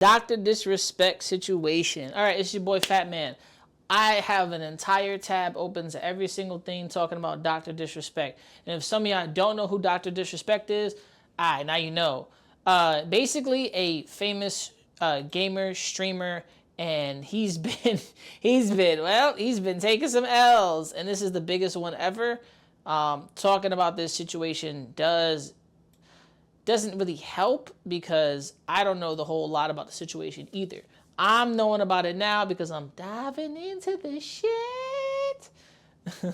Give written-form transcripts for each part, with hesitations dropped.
Dr. Disrespect situation. All right, it's your boy Fat Man. I have an entire tab open to every single thing talking about Dr. Disrespect. And if some of y'all don't know who Dr. Disrespect is, now you know. Basically a famous gamer, streamer, and he's been taking some L's, and this is the biggest one ever. Talking about this situation doesn't really help because I don't know the whole lot about the situation either. I'm knowing about it now because I'm diving into the shit.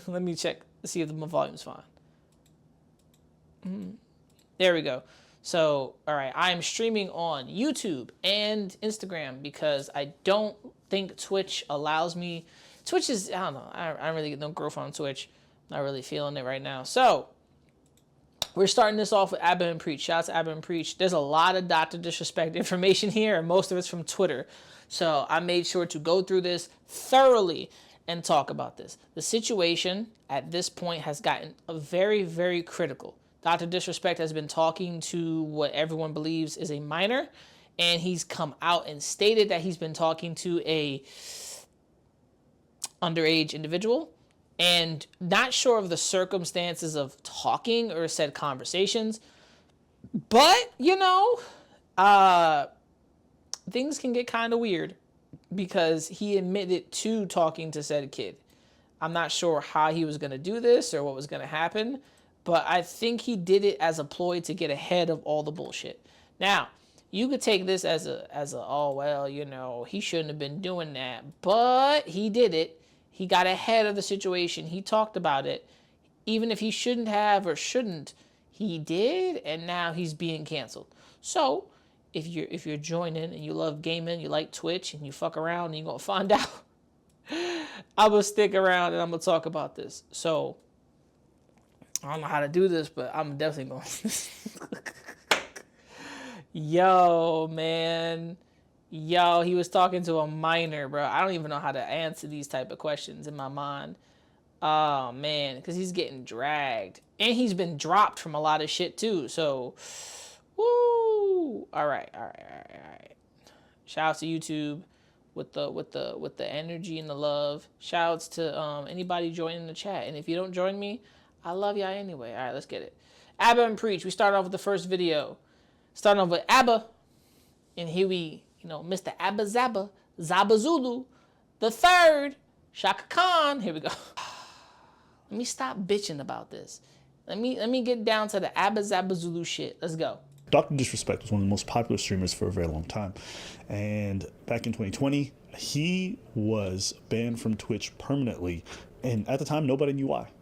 Let me check, see if my volume's fine. There we go. So, all right, I'm streaming on YouTube and Instagram because I don't think Twitch allows me. Twitch is, I don't know, I don't really get no growth on Twitch. Not really feeling it right now. So, we're starting this off with Abba and Preach. Shout out to Abba and Preach. There's a lot of Dr. Disrespect information here, and most of it's from Twitter. So I made sure to go through this thoroughly and talk about this. The situation at this point has gotten very, very critical. Dr. Disrespect has been talking to what everyone believes is a minor, and he's come out and stated that he's been talking to a underage individual. And not sure of the circumstances of talking or said conversations. But, things can get kind of weird because he admitted to talking to said kid. I'm not sure how he was going to do this or what was going to happen, but I think he did it as a ploy to get ahead of all the bullshit. Now, you could take this as he shouldn't have been doing that, but he did it. He got ahead of the situation. He talked about it. Even if he shouldn't have or shouldn't, he did, and now he's being canceled. So, if you're joining and you love gaming, you like Twitch, and you fuck around, and you're going to find out, I'm going to stick around and I'm going to talk about this. So, I don't know how to do this, but I'm definitely going to. Yo, man. Yo, he was talking to a minor, bro. I don't even know how to answer these type of questions in my mind. Oh, man, because he's getting dragged. And he's been dropped from a lot of shit, too. So, woo. All right. Shout out to YouTube with the energy and the love. Shouts to anybody joining the chat. And if you don't join me, I love y'all anyway. All right, let's get it. Abba and Preach. We started off with the first video. Starting off with Abba. And here we... Mr. Abba Zaba, Zaba Zulu, the third, Shaka Khan. Here we go. Let me stop bitching about this. Let me get down to the Abba Zaba Zulu shit. Let's go. Dr. Disrespect was one of the most popular streamers for a very long time. And back in 2020, he was banned from Twitch permanently. And at the time, nobody knew why.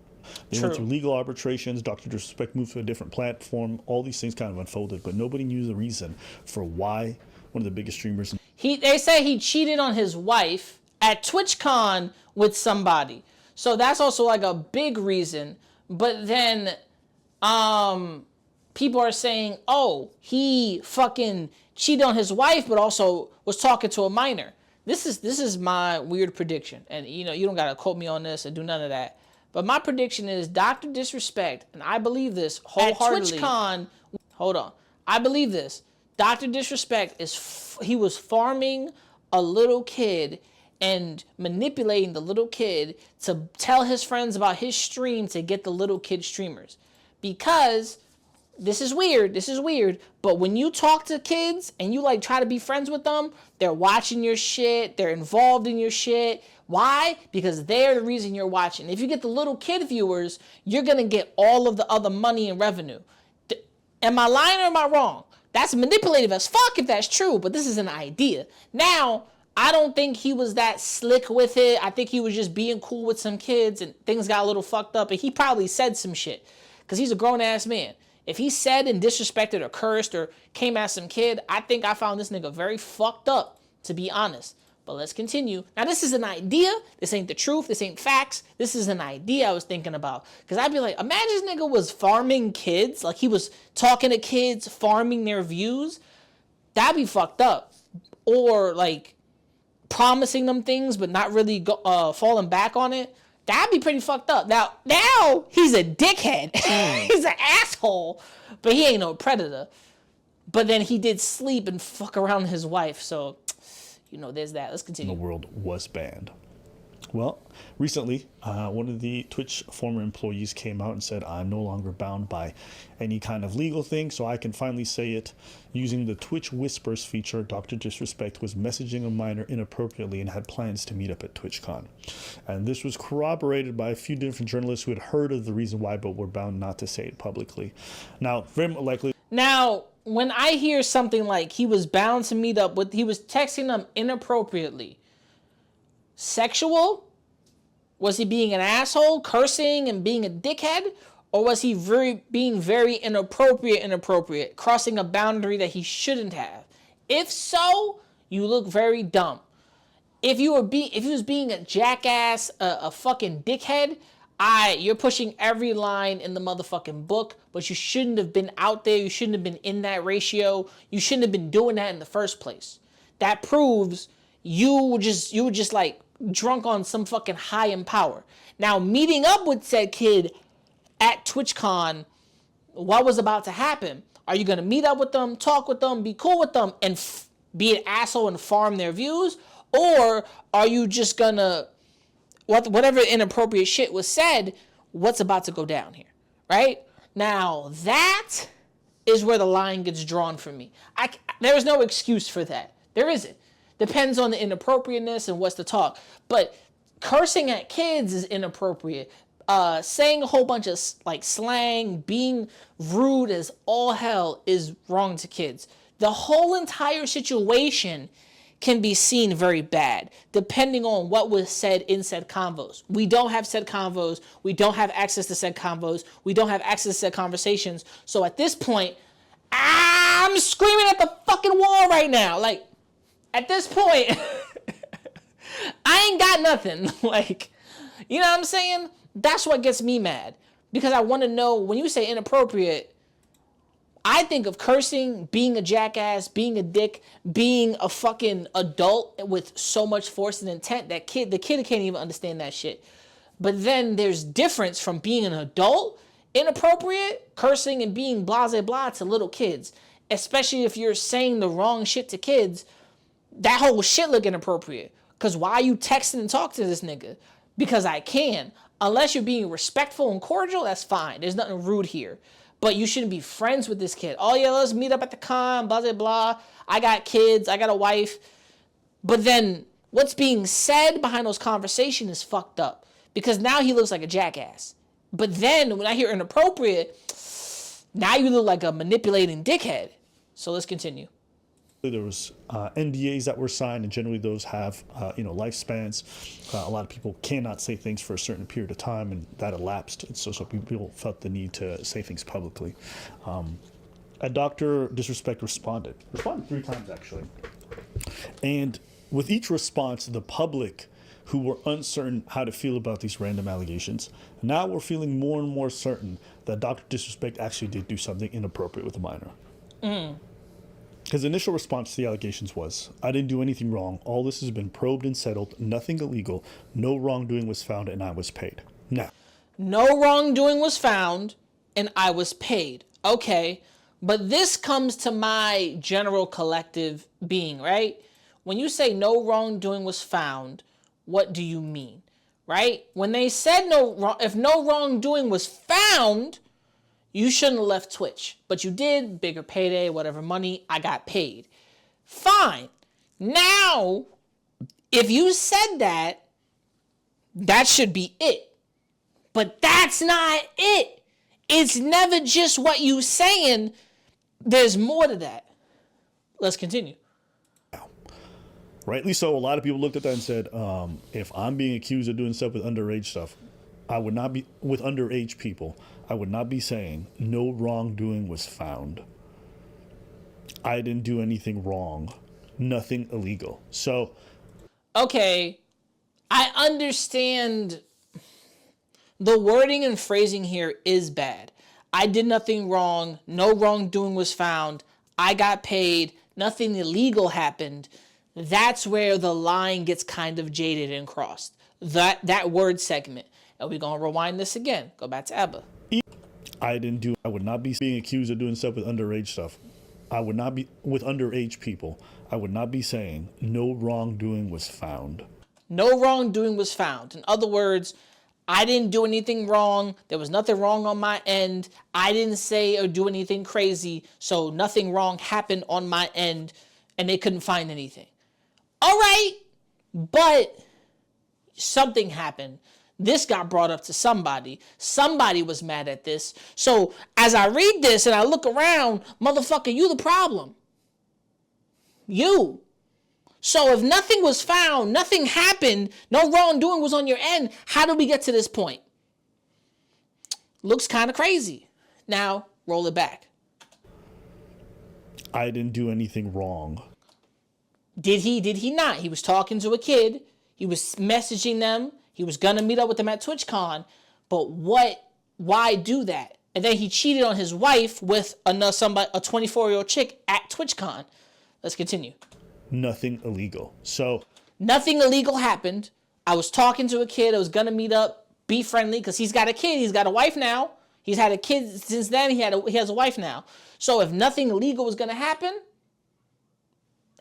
They went through legal arbitrations. Dr. Disrespect moved to a different platform. All these things kind of unfolded, but nobody knew the reason for why one of the biggest streamers. They say he cheated on his wife at TwitchCon with somebody. So that's also like a big reason. But then people are saying, oh, he fucking cheated on his wife, but also was talking to a minor. This is my weird prediction. And you don't gotta quote me on this and do none of that. But my prediction is Dr. Disrespect, and I believe this wholeheartedly. At TwitchCon, hold on. I believe this. Dr. Disrespect he was farming a little kid and manipulating the little kid to tell his friends about his stream to get the little kid streamers. Because this is weird, but when you talk to kids and you try to be friends with them, they're watching your shit, they're involved in your shit. Why? Because they're the reason you're watching. If you get the little kid viewers, you're going to get all of the other money and revenue. Am I lying or am I wrong? That's manipulative as fuck if that's true, but this is an idea. Now, I don't think he was that slick with it. I think he was just being cool with some kids and things got a little fucked up, and he probably said some shit because he's a grown-ass man. If he said and disrespected or cursed or came at some kid, I think I found this nigga very fucked up, to be honest. But let's continue. Now, this is an idea. This ain't the truth. This ain't facts. This is an idea I was thinking about. Because I'd be like, imagine this nigga was farming kids. Like, he was talking to kids, farming their views. That'd be fucked up. Or, promising them things, but not really falling back on it. That'd be pretty fucked up. Now he's a dickhead. He's an asshole. But he ain't no predator. But then he did sleep and fuck around with his wife. So, there's that. Let's The continue. world was banned. Well, recently, one of the Twitch former employees came out and said, I'm no longer bound by any kind of legal thing, so I can finally say it. Using the Twitch Whispers feature, Dr. Disrespect was messaging a minor inappropriately and had plans to meet up at TwitchCon. And this was corroborated by a few different journalists who had heard of the reason why, but were bound not to say it publicly. Now, very likely... Now, when I hear something like he was bound to meet up with, he was texting them inappropriately, sexual? Was he being an asshole, cursing and being a dickhead? Or was he being very inappropriate, crossing a boundary that he shouldn't have? If so, you look very dumb. If he was being a jackass, a fucking dickhead, you're pushing every line in the motherfucking book, but you shouldn't have been out there. You shouldn't have been in that ratio. You shouldn't have been doing that in the first place. That proves you were just like drunk on some fucking high in power. Now, meeting up with said kid at TwitchCon, what was about to happen? Are you going to meet up with them, talk with them, be cool with them, and be an asshole and farm their views? Or are you just going to, whatever inappropriate shit was said, what's about to go down here, right? Now, that is where the line gets drawn for me. There is no excuse for that. There isn't. Depends on the inappropriateness and what's the talk. But cursing at kids is inappropriate. Saying a whole bunch of like slang, being rude as all hell is wrong to kids. The whole entire situation can be seen very bad, depending on what was said in said convos. We don't have said convos. We don't have access to said convos. We don't have access to said conversations. So at this point, I'm screaming at the fucking wall right now. Like, at this point, I ain't got nothing. Like, you know what I'm saying? That's what gets me mad. Because I want to know, when you say inappropriate, I think of cursing, being a jackass, being a dick, being a fucking adult with so much force and intent that the kid can't even understand that shit. But then there's difference from being an adult, inappropriate, cursing and being blah, blah, blah to little kids. Especially if you're saying the wrong shit to kids, that whole shit look inappropriate. Because why are you texting and talking to this nigga? Because I can. Unless you're being respectful and cordial, that's fine. There's nothing rude here. But you shouldn't be friends with this kid. Oh yeah, let's meet up at the con, blah, blah, blah. I got kids, I got a wife. But then what's being said behind those conversations is fucked up. Because now he looks like a jackass. But then when I hear inappropriate, now you look like a manipulating dickhead. So let's continue. There was NDAs that were signed, and generally those have lifespans. A lot of people cannot say things for a certain period of time, and that elapsed. And so people felt the need to say things publicly. A Dr. Disrespect responded 3 times actually, and with each response, the public, who were uncertain how to feel about these random allegations, now we're feeling more and more certain that Dr. Disrespect actually did do something inappropriate with a minor. His initial response to the allegations was, I didn't do anything wrong. All this has been probed and settled. Nothing illegal. No wrongdoing was found, and I was paid. Now, no wrongdoing was found, and I was paid. Okay, but this comes to my general collective being, right? When you say no wrongdoing was found, what do you mean, right? When they said if no wrongdoing was found, you shouldn't have left Twitch, but you did, bigger payday, whatever money, I got paid. Fine. Now, if you said that, that should be it. But that's not it. It's never just what you saying. There's more to that. Let's continue. Rightly so, a lot of people looked at that and said, if I'm being accused of doing stuff with underage stuff, I would not be with underage people. I would not be saying no wrongdoing was found. I didn't do anything wrong. Nothing illegal. So, okay, I understand the wording and phrasing here is bad. I did nothing wrong. No wrongdoing was found. I got paid. Nothing illegal happened. That's where the line gets kind of jaded and crossed. That word segment. And we're going to rewind this again. Go back to Abba. I would not be being accused of doing stuff with underage stuff. I would not be, with underage people, I would not be saying no wrongdoing was found. No wrongdoing was found. In other words, I didn't do anything wrong. There was nothing wrong on my end. I didn't say or do anything crazy, so nothing wrong happened on my end, and they couldn't find anything. All right, but something happened. This got brought up to somebody. Somebody was mad at this. So as I read this and I look around, motherfucker, you the problem. You. So if nothing was found, nothing happened, no wrongdoing was on your end, how did we get to this point? Looks kind of crazy. Now, roll it back. I didn't do anything wrong. Did he? Did he not? He was talking to a kid. He was messaging them. He was going to meet up with them at TwitchCon. But why do that? And then he cheated on his wife with a 24-year-old chick at TwitchCon. Let's continue. Nothing illegal. So nothing illegal happened. I was talking to a kid. I was going to meet up, be friendly, because he's got a kid. He's got a wife now. He's had a kid since then. He has a wife now. So if nothing illegal was going to happen,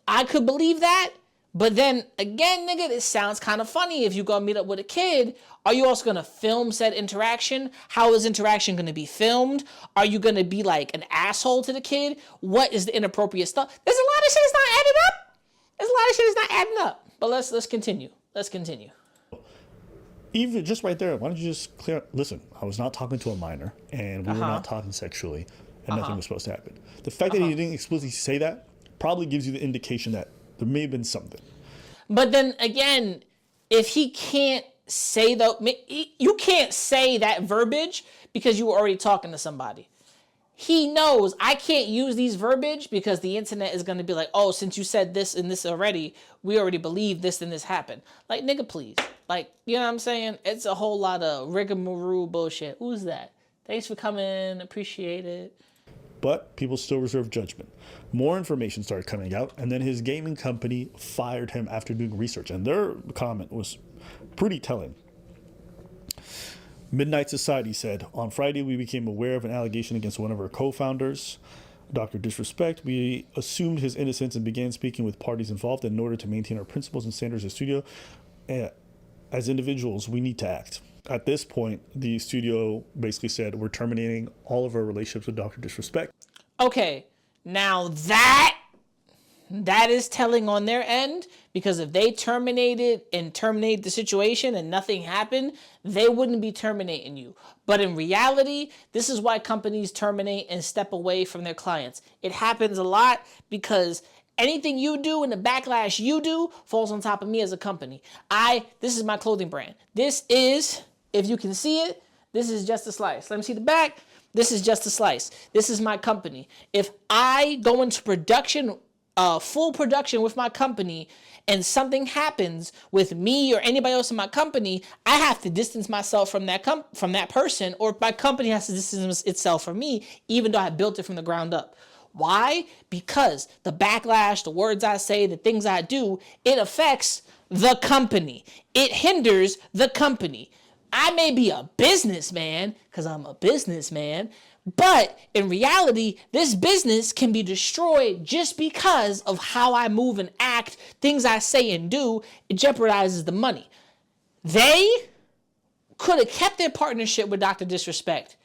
I could believe that. But then again, nigga, this sounds kind of funny. If you go meet up with a kid, are you also going to film said interaction? How is interaction going to be filmed? Are you going to be like an asshole to the kid? What is the inappropriate stuff? There's a lot of shit that's not adding up. There's a lot of shit that's not adding up. But let's continue. Let's continue. Even just right there, why don't you just clear up? Listen, I was not talking to a minor, and we were not talking sexually, and nothing was supposed to happen. The fact that he didn't explicitly say that probably gives you the indication that there may have been something. But then again, if he can't say you can't say that verbiage because you were already talking to somebody. He knows I can't use these verbiage because the internet is going to be like, oh, since you said this and this already, we already believe this and this happened. Like, nigga, please. Like, you know what I'm saying? It's a whole lot of rigmarole bullshit. Who's that? Thanks for coming. Appreciate it. But people still reserve judgment. More information started coming out, and then his gaming company fired him after doing research. And their comment was pretty telling. Midnight Society said, on Friday, we became aware of an allegation against one of our co-founders, Dr. Disrespect. We assumed his innocence and began speaking with parties involved in order to maintain our principles and standards as a studio. As individuals, we need to act. At this point, the studio basically said, we're terminating all of our relationships with Dr. Disrespect. Okay, now that is telling on their end, because if they terminated the situation and nothing happened, they wouldn't be terminating you. But in reality, this is why companies terminate and step away from their clients. It happens a lot because anything you do and the backlash you do falls on top of me as a company. This is my clothing brand. This is, if you can see it, this is Just a Slice. Let me see the back. This is Just a Slice. This is my company. If I go into production, full production with my company, and something happens with me or anybody else in my company, I have to distance myself from that person, or my company has to distance itself from me, even though I built it from the ground up. Why? Because the backlash, the words I say, the things I do, it affects the company. It hinders the company. I may be a businessman, because I'm a businessman, but in reality, this business can be destroyed just because of how I move and act, things I say and do. It jeopardizes the money. They could have kept their partnership with Dr. Disrespect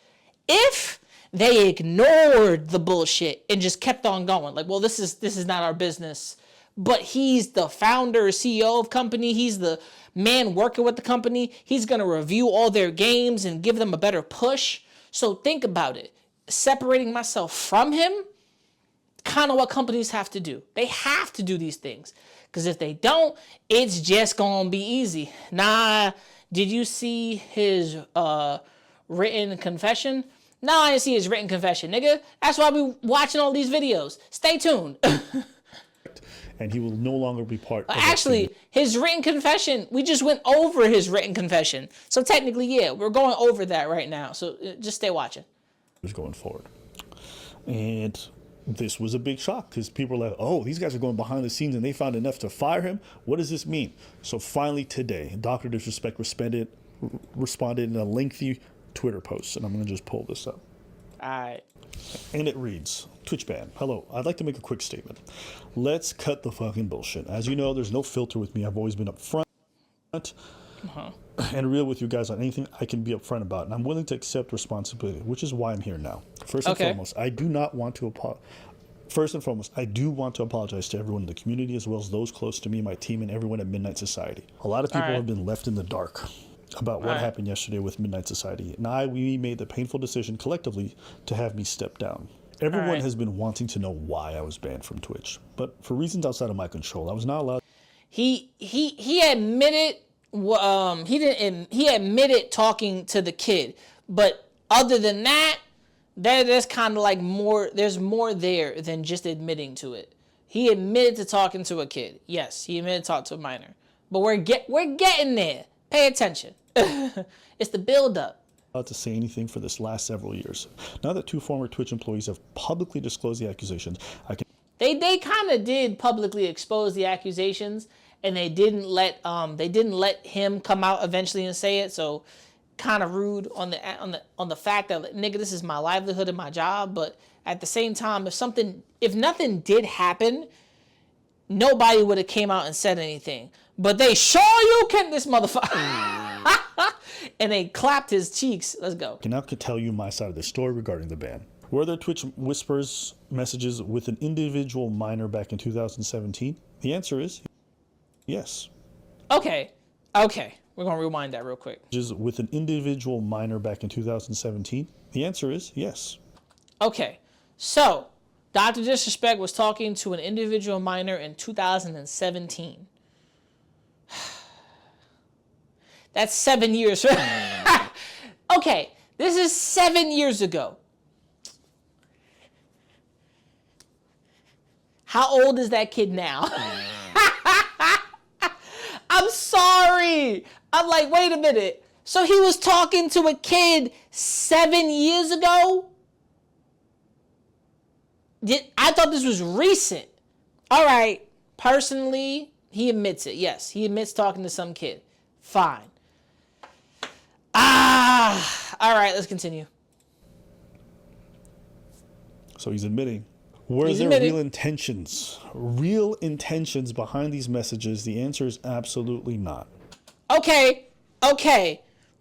if they ignored the bullshit and just kept on going. Like, well, this is not our business. But he's the founder, CEO of company. He's the man working with the company. He's going to review all their games and give them a better push. So think about it. Separating myself from him, kind of what companies have to do. They have to do these things. Because if they don't, it's just going to be easy. Nah, did you see his written confession? No, I didn't see his written confession, nigga. That's why we watching all these videos. Stay tuned. And he will no longer be part of Actually, his written confession, we just went over his written confession. So technically, yeah, we're going over that right now. So just stay watching. Going forward. And this was a big shock because people were like, oh, these guys are going behind the scenes and they found enough to fire him. What does this mean? So finally today, Dr. Disrespect responded in a lengthy Twitter post. And I'm going to just pull this up. All right. And it reads, Twitch ban. Hello, I'd like to make a quick statement. Let's cut the fucking bullshit. As you know, there's no filter with me. I've always been upfront and real with you guys on anything I can be upfront about, and I'm willing to accept responsibility, which is why I'm here now. First and foremost, I do want to apologize to everyone in the community, as well as those close to me, my team, and everyone at Midnight Society. A lot of people have been left in the dark about what happened yesterday with Midnight Society, and we made the painful decision collectively to have me step down. Everyone has been wanting to know why I was banned from Twitch, but for reasons outside of my control, I was not allowed. He admitted he admitted talking to the kid, but other than that, there's kind of like more. There's more there than just admitting to it. He admitted to talking to a kid. Yes, he admitted to talk to a minor, but we're getting there. Pay attention. It's the build up. To say anything for this last several years. Now that 2 former Twitch employees have publicly disclosed the accusations, They kind of did publicly expose the accusations, and they didn't let him come out eventually and say it. So kind of rude on the fact that, nigga, this is my livelihood and my job. But at the same time, if nothing did happen, nobody would have came out and said anything. But they sure you can, this motherfucker. And they clapped his cheeks. Let's go. I can now tell you my side of the story regarding the ban. Were there Twitch whispers messages with an individual minor back in 2017? The answer is yes. Okay. We're going to rewind that real quick. With an individual minor back in 2017? The answer is yes. Okay. So, Dr. Disrespect was talking to an individual minor in 2017. That's 7 years. Okay, this is 7 years ago. How old is that kid now? I'm sorry. I'm like, wait a minute. So he was talking to a kid 7 years ago? I thought this was recent. All right, personally, he admits it. Yes, he admits talking to some kid. Fine. All right, let's continue. So he's admitting. Were there real intentions behind these messages? The answer is absolutely not. Okay.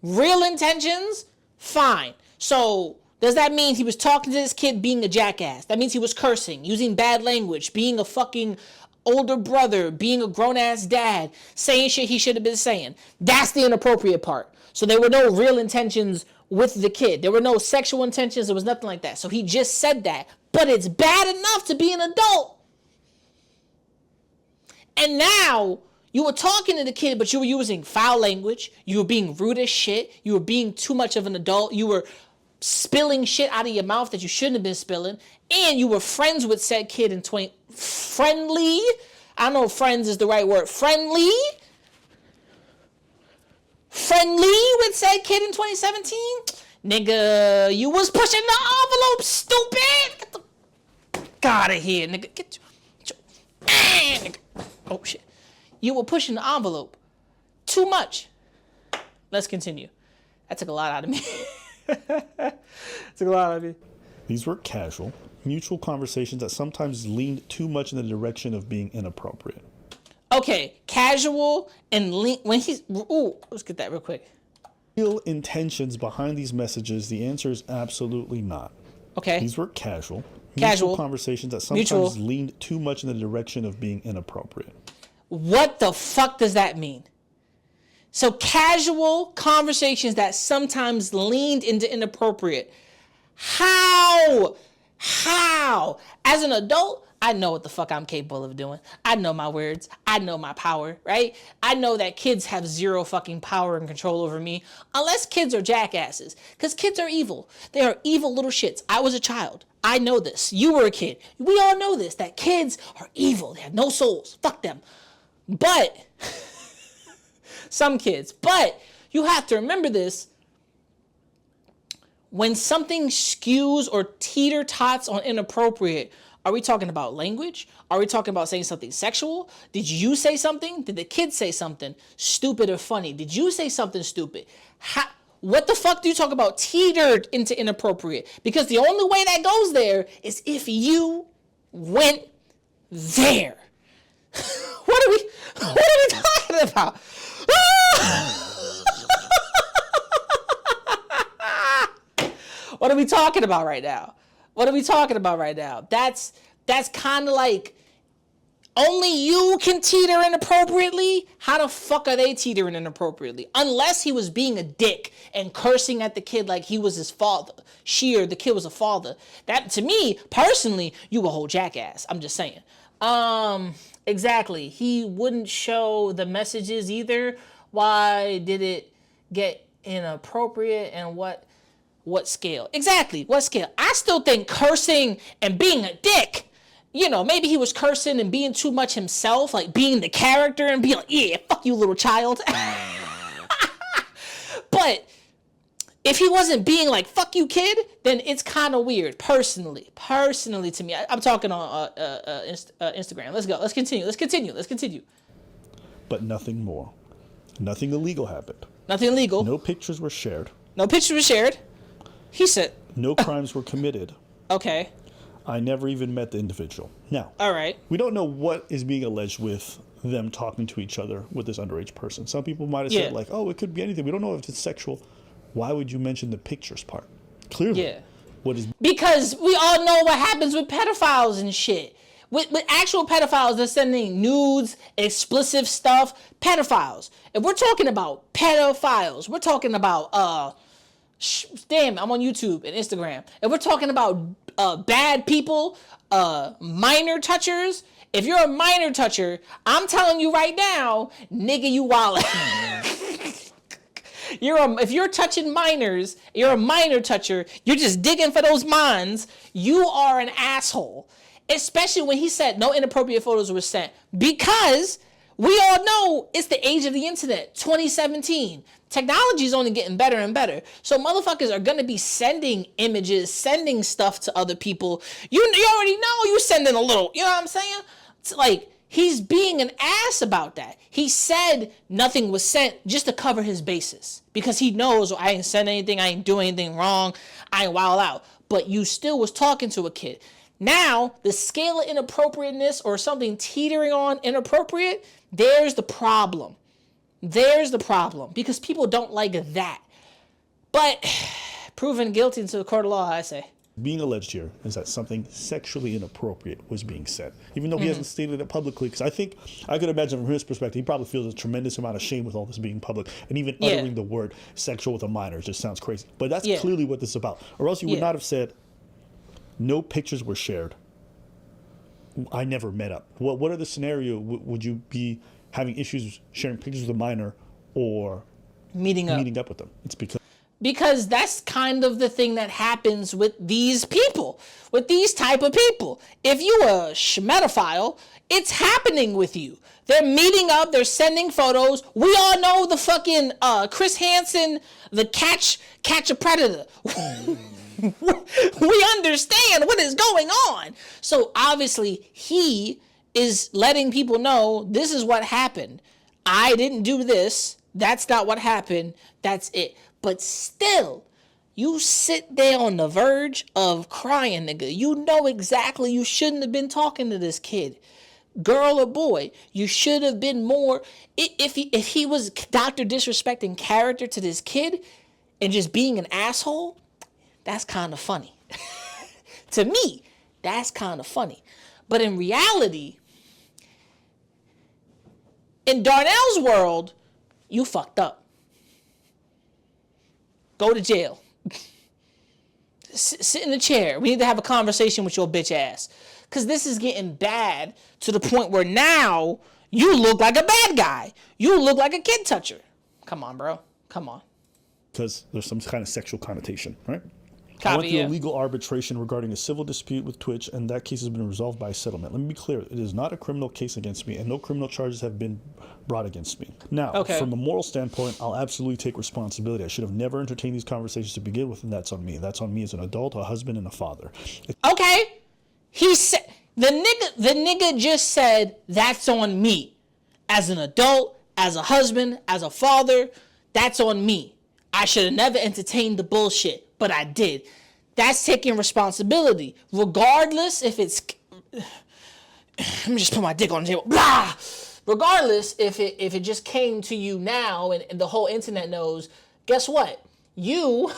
Real intentions? Fine. So does that mean he was talking to this kid being a jackass? That means he was cursing, using bad language, being a fucking older brother, being a grown-ass dad, saying shit he should have been saying. That's the inappropriate part. So there were no real intentions with the kid. There were no sexual intentions. There was nothing like that. So he just said that. But it's bad enough to be an adult. And now you were talking to the kid, but you were using foul language. You were being rude as shit. You were being too much of an adult. You were spilling shit out of your mouth that you shouldn't have been spilling. And you were friends with said kid in friendly. I don't know if friends is the right word. Friendly with said kid in 2017? Nigga, you was pushing the envelope, stupid! Get the fuck out of here, nigga. Get your nigga. Oh, shit. You were pushing the envelope. Too much. Let's continue. That took a lot out of me. These were casual, mutual conversations that sometimes leaned too much in the direction of being inappropriate. Okay, casual and when he's... Ooh, let's get that real quick. Real intentions behind these messages? The answer is absolutely not. Okay. These were casual, mutual conversations that sometimes leaned too much in the direction of being inappropriate. What the fuck does that mean? So casual conversations that sometimes leaned into inappropriate. How? As an adult, I know what the fuck I'm capable of doing. I know my words. I know my power, right? I know that kids have zero fucking power and control over me, unless kids are jackasses. Because kids are evil. They are evil little shits. I was a child. I know this. You were a kid. We all know this, that kids are evil. They have no souls. Fuck them. But, some kids. But, you have to remember this. When something skews or teeter-tots on inappropriate, are we talking about language? Are we talking about saying something sexual? Did you say something? Did the kid say something stupid or funny? Did you say something stupid? What the fuck do you talk about teetered into inappropriate? Because the only way that goes there is if you went there. What are we talking about? What are we talking about right now? That's kind of like, only you can teeter inappropriately? How the fuck are they teetering inappropriately? Unless he was being a dick and cursing at the kid like he was his father. The kid was a father. That, to me, personally, you a whole jackass. I'm just saying. Exactly. He wouldn't show the messages either. Why did it get inappropriate, and what scale? Exactly. What scale? I still think cursing and being a dick, maybe he was cursing and being too much himself, like being the character and being like, yeah, fuck you, little child. But if he wasn't being like, fuck you, kid, then it's kind of weird, personally to me. I'm talking on Instagram. Let's go. Let's continue. But nothing more. Nothing illegal happened. Nothing illegal. No pictures were shared. He said. No crimes were committed. Okay. I never even met the individual. Now, all right. We don't know what is being alleged with them talking to each other with this underage person. Some people might have said, like, oh, it could be anything. We don't know if it's sexual. Why would you mention the pictures part? Clearly. Yeah. Because we all know what happens with pedophiles and shit. With actual pedophiles, they're sending nudes, explicit stuff. Pedophiles. If we're talking about pedophiles, we're talking about, damn, I'm on YouTube and Instagram. If we're talking about bad people, minor touchers, if you're a minor toucher, I'm telling you right now, nigga, you wildin'. If you're touching minors, you're a minor toucher, you're just digging for those minds, you are an asshole. Especially when he said no inappropriate photos were sent. Because we all know it's the age of the internet, 2017. Technology is only getting better and better. So motherfuckers are going to be sending images, sending stuff to other people. You already know you sending a little, you know what I'm saying? It's like, he's being an ass about that. He said nothing was sent just to cover his bases. Because he knows, I ain't sent anything, I ain't doing anything wrong, I ain't wild out. But you still was talking to a kid. Now, the scale of inappropriateness or something teetering on inappropriate, there's the problem. Because people don't like that. But proven guilty into the court of law, I say. Being alleged here is that something sexually inappropriate was being said, even though he hasn't stated it publicly. Because I think I could imagine from his perspective, he probably feels a tremendous amount of shame with all this being public, and even uttering the word sexual with a minor just sounds crazy. But that's clearly what this is about. Or else you would not have said, no pictures were shared. I never met up. What are the scenario? Would you be having issues sharing pictures with a minor or meeting up with them? It's because that's kind of the thing that happens with these people, with these type of people. If you a schmetophile, it's happening with you. They're meeting up, they're sending photos. We all know the fucking Chris Hansen, the catch a predator. We understand what is going on. So obviously he is letting people know this is what happened. I didn't do this. That's not what happened. That's it. But still, you sit there on the verge of crying, nigga. You know exactly you shouldn't have been talking to this kid. Girl or boy, you should have been more. If he was Dr. Disrespecting character to this kid and just being an asshole, that's kind of funny. To me, that's kind of funny. But in reality, in Darnell's world, you fucked up. Go to jail. Sit in the chair. We need to have a conversation with your bitch ass. Because this is getting bad to the point where now you look like a bad guy. You look like a kid toucher. Come on, bro. Come on. Because there's some kind of sexual connotation, right? Copy, I went through a legal arbitration regarding a civil dispute with Twitch, and that case has been resolved by a settlement. Let me be clear. It is not a criminal case against me, and no criminal charges have been brought against me. Now, from a moral standpoint, I'll absolutely take responsibility. I should have never entertained these conversations to begin with, and that's on me. That's on me as an adult, a husband, and a father. Okay. He said, the nigga just said, that's on me. As an adult, as a husband, as a father, that's on me. I should have never entertained the bullshit, but I did. That's taking responsibility, regardless if it's. Let me just put my dick on the table. Blah. Regardless if it just came to you now and the whole internet knows. Guess what? You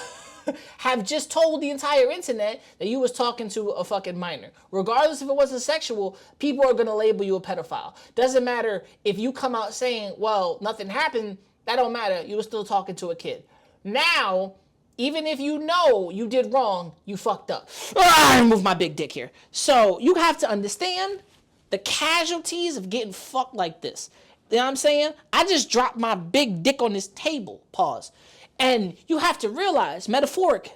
have just told the entire internet that you was talking to a fucking minor. Regardless if it wasn't sexual, people are gonna label you a pedophile. Doesn't matter if you come out saying, well, nothing happened. That don't matter. You were still talking to a kid. Now, even if you know you did wrong, you fucked up. I move my big dick here. So you have to understand the casualties of getting fucked like this. You know what I'm saying? I just dropped my big dick on this table. Pause. And you have to realize, metaphorically,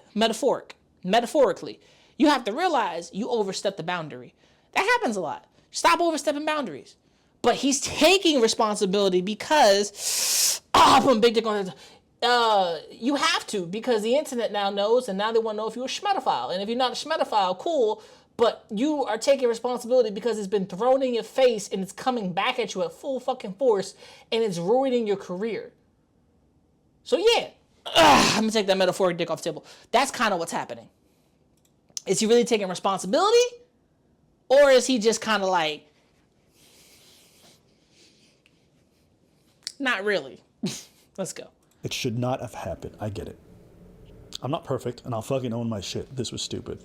you have to realize you overstepped the boundary. That happens a lot. Stop overstepping boundaries. But he's taking responsibility because, I put a big dick on it. You have to, because the internet now knows, and now they want to know if you're a schmedophile. And if you're not a schmedophile, cool, but you are taking responsibility because it's been thrown in your face and it's coming back at you at full fucking force and it's ruining your career. So yeah, I'm gonna take that metaphoric dick off the table. That's kind of what's happening. Is he really taking responsibility? Or is he just kind of like, not really. Let's go. It should not have happened. I get it. I'm not perfect, and I'll fucking own my shit. This was stupid.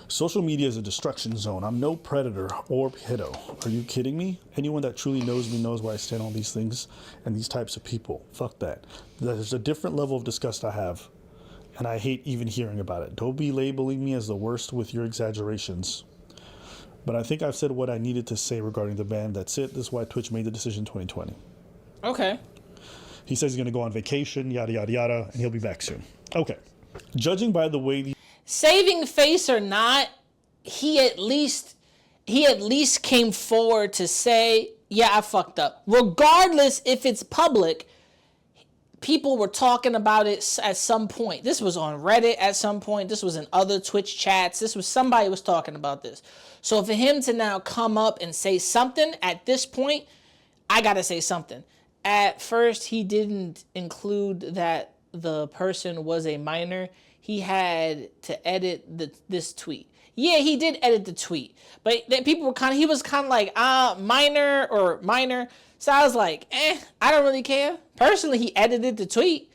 Social media is a destruction zone. I'm no predator or pedo. Are you kidding me? Anyone that truly knows me knows where I stand on these things and these types of people. Fuck that. There's a different level of disgust I have, and I hate even hearing about it. Don't be labeling me as the worst with your exaggerations. But I think I've said what I needed to say regarding the ban. That's it. This is why Twitch made the decision in 2020. Okay. He says he's going to go on vacation, yada, yada, yada, and he'll be back soon. Okay. Judging by the way saving face or not, he at least came forward to say, yeah, I fucked up. Regardless if it's public, people were talking about it at some point. This was on Reddit at some point. This was in other Twitch chats. Somebody was talking about this. So for him to now come up and say something at this point, I gotta say something. At first, he didn't include that the person was a minor. He had to edit this tweet. Yeah, he did edit the tweet, but people were he was kind of like, minor or minor. So I was like, I don't really care. Personally, he edited the tweet,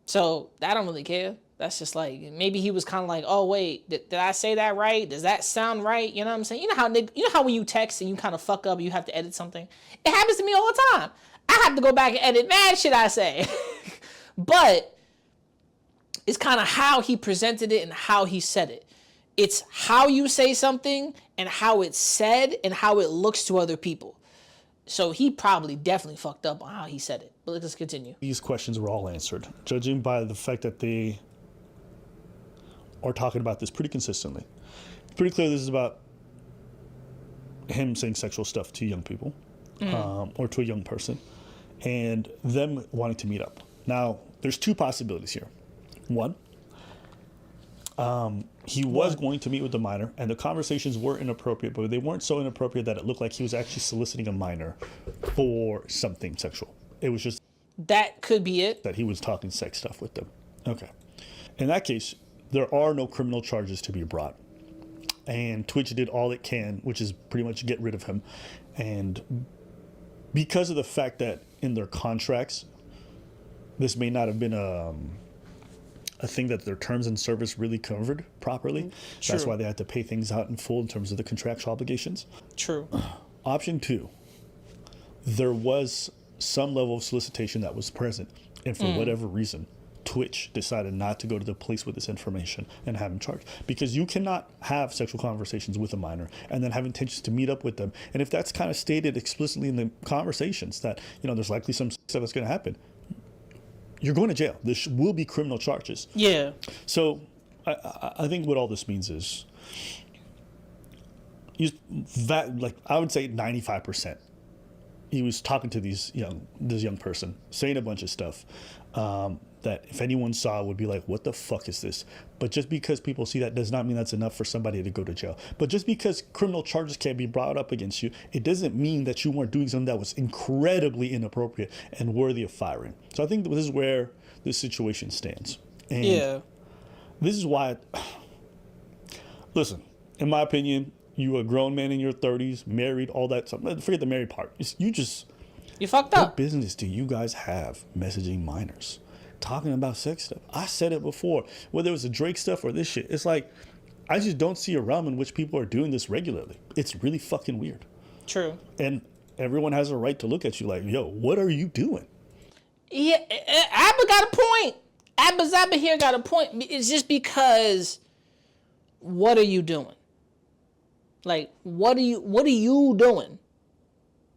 so I don't really care. That's just like, maybe he was kind of like, oh wait, did I say that right? Does that sound right? You know what I'm saying? You know how when you text and you kind of fuck up, you have to edit something. It happens to me all the time. I have to go back and edit mad shit I say. But it's kind of how he presented it and how he said it. It's how you say something and how it's said and how it looks to other people. So he probably definitely fucked up on how he said it. But let's continue. These questions were all answered, judging by the fact that they are talking about this pretty consistently. It's pretty clear this is about him saying sexual stuff to young people, or to a young person, and them wanting to meet up. Now, there's two possibilities here. One, he was going to meet with the minor, and the conversations were inappropriate, but they weren't so inappropriate that it looked like he was actually soliciting a minor for something sexual. It was just that could be it. That he was talking sex stuff with them. Okay. In that case, there are no criminal charges to be brought. And Twitch did all it can, which is pretty much get rid of him. And because of the fact that in their contracts, this may not have been a thing that their terms and service really covered properly. True. That's why they had to pay things out in full in terms of the contractual obligations. True. Option two, there was some level of solicitation that was present. And for whatever reason, Twitch decided not to go to the police with this information and have him charged. Because you cannot have sexual conversations with a minor and then have intentions to meet up with them. And if that's kind of stated explicitly in the conversations that, there's likely some stuff that's going to happen, you're going to jail. There will be criminal charges. Yeah. So I think what all this means is I would say 95%. He was talking to this young person, saying a bunch of stuff. that if anyone saw would be like, what the fuck is this? But just because people see that does not mean that's enough for somebody to go to jail. But just because criminal charges can't be brought up against you, it doesn't mean that you weren't doing something that was incredibly inappropriate and worthy of firing. So I think this is where this situation stands. And this is why, listen, in my opinion, you a grown man in your 30s, married, all that stuff. Forget the married part. You fucked up. What business do you guys have messaging minors? Talking about sex stuff. I said it before, whether it was the Drake stuff or this shit. It's like, I just don't see a realm in which people are doing this regularly. It's really fucking weird. True. And everyone has a right to look at you like, yo, what are you doing? Yeah, Abba got a point. Abba here got a point. It's just because, what are you doing? Like, what are you doing?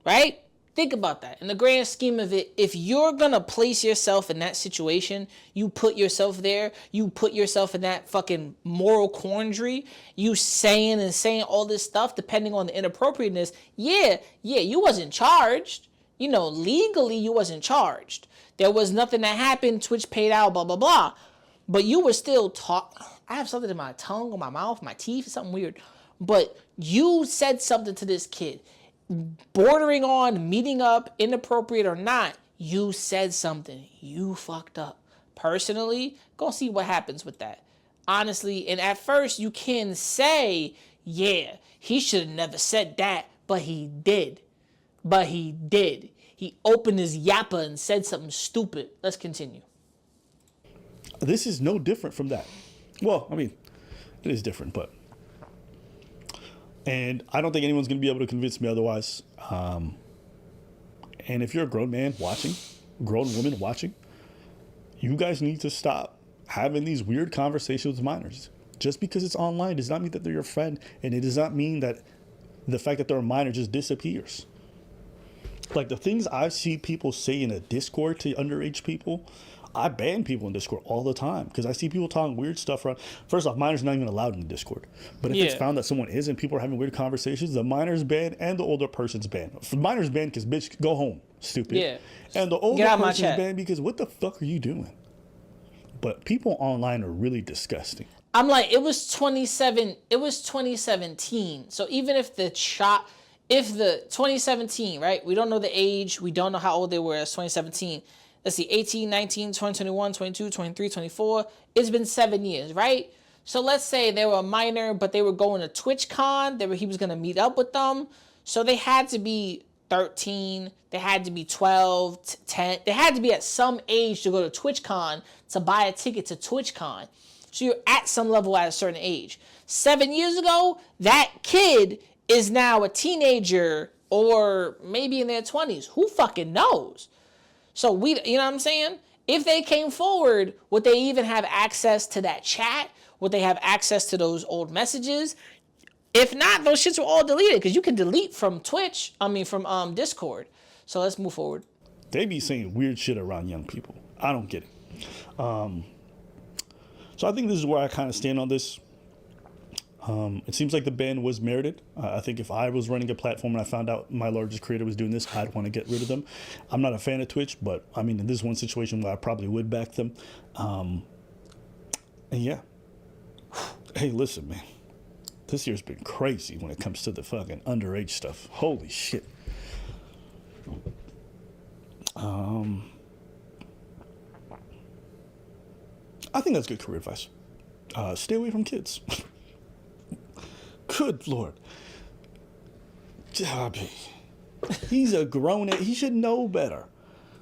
Right? Think about that. In the grand scheme of it, if you're going to place yourself in that situation, you put yourself there, you put yourself in that fucking moral quandary, you saying all this stuff, depending on the inappropriateness, you wasn't charged. Legally, you wasn't charged. There was nothing that happened, Twitch paid out, blah, blah, blah. But you were still I have something in my tongue or my mouth, my teeth, something weird. But you said something to this kid. Bordering on meeting up, inappropriate or not, you said something. You fucked up. Personally, go see what happens with that. Honestly, and at first you can say, yeah, he should have never said that, but he did. He opened his yappa and said something stupid. Let's continue. This is no different from that. Well, I mean, it is different, but... And I don't think anyone's going to be able to convince me otherwise. And if you're a grown man watching, grown woman watching, you guys need to stop having these weird conversations with minors. Just because it's online does not mean that they're your friend. And it does not mean that the fact that they're a minor just disappears. Like the things I see people say in a Discord to underage people, I ban people in Discord all the time because I see people talking weird stuff around. First off, minors are not even allowed in the Discord. But if it's found that someone is and people are having weird conversations, the minor's banned and the older person's banned. The minor's banned because, bitch, go home, stupid. Yeah. And the older person's banned because what the fuck are you doing? But people online are really disgusting. I'm like, it was 2017. So even if the 2017, right? We don't know the age. We don't know how old they were as 2017. Let's see, 18, 19, 20, 21, 22, 23, 24. It's been 7 years, right? So let's say they were a minor, but they were going to TwitchCon. He was going to meet up with them. So they had to be 13. They had to be 12, 10. They had to be at some age to go to TwitchCon to buy a ticket to TwitchCon. So you're at some level at a certain age. 7 years ago, that kid is now a teenager or maybe in their 20s. Who fucking knows? So you know what I'm saying? If they came forward, would they even have access to that chat? Would they have access to those old messages? If not, those shits were all deleted because you can delete from from Discord. So let's move forward. They be saying weird shit around young people. I don't get it. So I think this is where I kind of stand on this. It seems like the ban was merited. I think if I was running a platform and I found out my largest creator was doing this, I'd want to get rid of them. I'm not a fan of Twitch, but I mean, this is one situation where I probably would back them. And yeah. Hey, listen, man. This year's been crazy when it comes to the fucking underage stuff. Holy shit. I think that's good career advice. Stay away from kids. Good Lord. Jobby. He's a grown man. He should know better.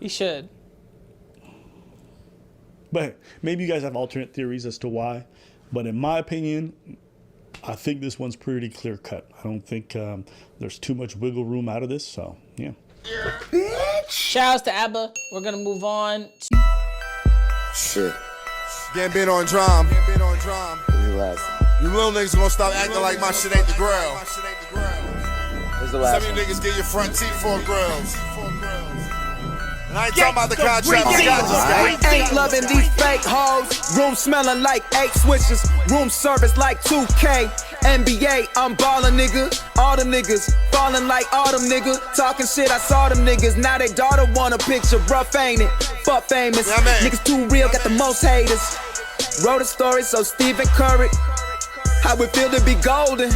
He should. But maybe you guys have alternate theories as to why. But in my opinion, I think this one's pretty clear cut. I don't think there's too much wiggle room out of this. So, yeah. Bitch. Shouts to Abba. We're going to move on. Shit. Gambit on drum. Relax. You little niggas gonna stop acting like my shit ain't the grill. Where's the last Some of you niggas get your front teeth for grills. I ain't talking about the contract. I got you, I ain't loving these fake hoes. Room smelling like 8 switches. Room service like 2K. NBA, I'm ballin', nigga. All them niggas fallin' like autumn, nigga. Talking shit, I saw them niggas. Now they daughter want a picture. Rough, ain't it? Fuck famous. Yeah, man. Niggas too real, got the most haters. Wrote a story, so Stephen Curry. How it feel to be golden.